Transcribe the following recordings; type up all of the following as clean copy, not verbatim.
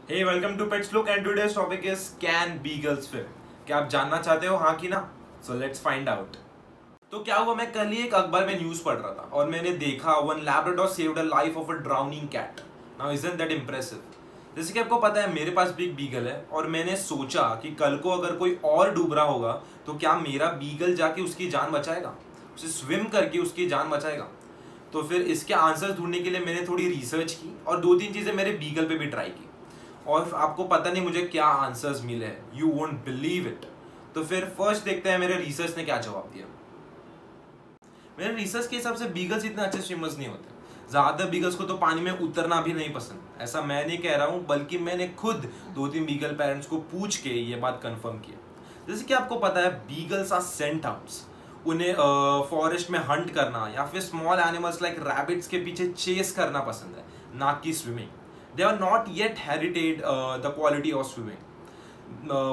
Hey, welcome to Pets Look and today's topic is Can Beagles swim? क्या आप जानना चाहते हो हाँ कि ना? So let's find out. तो क्या हुआ, मैं कल ही एक अखबार में न्यूज पढ़ रहा था और मैंने देखा one Labrador saved a life of a drowning cat. Now isn't that impressive? जैसे कि आपको पता है मेरे पास भी एक बीगल है और मैंने सोचा कि कल को अगर कोई और डूब रहा होगा तो क्या मेरा बीगल जाके उसकी जान बचाएगा, उसे स्विम करके उसकी जान बचाएगा. तो फिर इसके आंसर ढूंढने के लिए मैंने थोड़ी रिसर्च की और दो तीन चीजें मेरे बीगल पे भी ट्राई की और आपको पता नहीं मुझे क्या आंसर्स मिले हैं. You won't believe it. तो फिर फर्स्ट देखते हैं मेरे रिसर्च ने क्या जवाब दिया. मेरे रिसर्च के हिसाब से बीगल्स इतने अच्छे स्विमर्स नहीं होते. ज्यादातर बीगल्स को तो पानी में उतरना भी नहीं पसंद. ऐसा मैं नहीं कह रहा हूं, बल्कि मैंने खुद दो तीन बीगल पेरेंट्स को पूछ के ये बात कंफर्म किया. जैसे कि आपको पता है बीगल्स आर सेंट हाउंड्स. उन्हें फॉरेस्ट में हंट करना या फिर स्मॉल एनिमल्स लाइक रैबिट्स के पीछे चेस करना पसंद है, ना कि swimming. They are not yet herited the quality of swimming.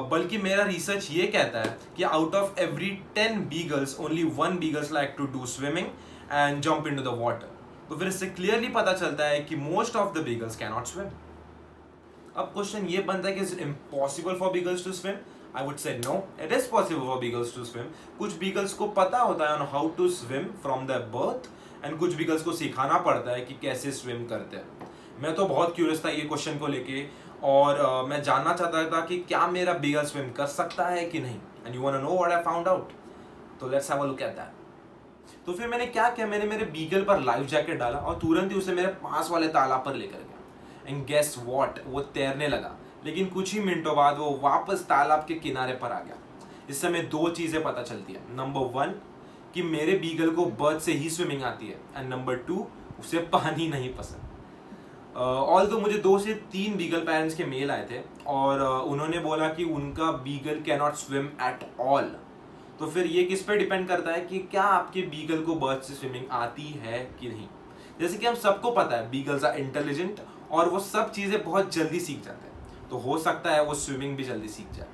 बल्कि मेरा रिसर्च ये कहता है कि out of every 10 beagles only 1 beagles like to do swimming and jump into the water. तो फिर इससे क्लियरली पता चलता है कि most of the beagles can not swim. अब क्वेश्चन ये बनता है कि is impossible for beagles to swim? I would say no, it is possible for beagles to swim. कुछ बीगल्स को पता होता है on how to swim from the birth and कुछ बीगल्स को सिखाना पड़ता है कि कैसे स्विम करते हैं. मैं तो बहुत क्यूरियस था ये क्वेश्चन को लेके और मैं जानना चाहता था कि क्या मेरा बीगल स्विम कर सकता है कि नहीं. And you want to know what I found out? तो let's have a look at that. तो फिर मैंने क्या किया, मैंने मेरे बीगल पर लाइफ जैकेट डाला और तुरंत ही उसे मेरे पास वाले तालाब पर लेकर गया. एंड गेस व्हाट, वो तैरने लगा. लेकिन कुछ ही मिनटों बाद वो वापस तालाब के किनारे पर आ गया. इससे हमें दो चीजें पता चलती है. नंबर 1 कि मेरे बीगल को बर्थ से ही स्विमिंग आती है एंड नंबर 2 उसे पानी नहीं पसंद. ऑल्दो मुझे 2 से 3 बीगल पेरेंट्स के मेल आए थे और उन्होंने बोला कि उनका beagle can not swim at all. तो फिर ये किस पे डिपेंड करता है कि क्या आपके बीगल को बर्थ से स्विमिंग आती है कि नहीं. जैसे कि हम सबको पता है बीगल्स आर इंटेलिजेंट और वो सब चीजें बहुत जल्दी सीख जाते हैं. तो हो सकता है वो स्विमिंग भी जल्दी सीख जाए.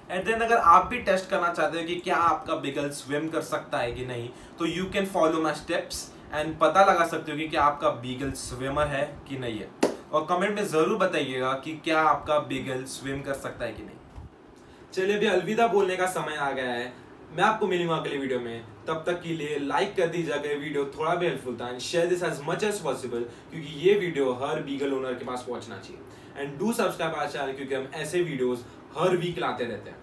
एंड देन अगर आप भी टेस्ट करना चाहते हो कि क्या आपका बीगल स्विम कर सकता है कि नहीं, तो you can follow my steps and पता लगा सकते हो कि क्या आपका बीगल स्विमर है कि नहीं है. और कमेंट में जरूर बताइएगा कि क्या आपका बीगल स्विम कर सकता है कि नहीं. चलिए अभी अलविदा बोलने का समय आ गया है. मैं आपको मिलूंगा अगले वीडियो में. तब तक के लिए लाइक कर दीजिएगा वीडियो थोड़ा भी हेल्पफुल था and share this as much as possible, क्योंकि ये वीडियो हर बीगल ओनर के पास पहुंचना चाहिए. And do subscribe our channel, क्योंकि हम ऐसे वीडियोस हर वीक लाते रहते हैं.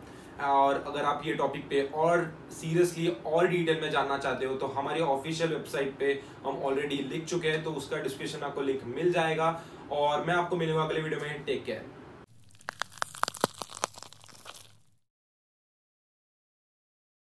और अगर आप ये टॉपिक पे और सीरियसली और डिटेल में जानना चाहते हो तो हमारी ऑफिशियल वेबसाइट पे हम ऑलरेडी लिख चुके हैं, तो उसका डिस्क्रिप्शन आपको लिंक मिल जाएगा. और मैं आपको मिलूंगा अगले वीडियो में. Take care.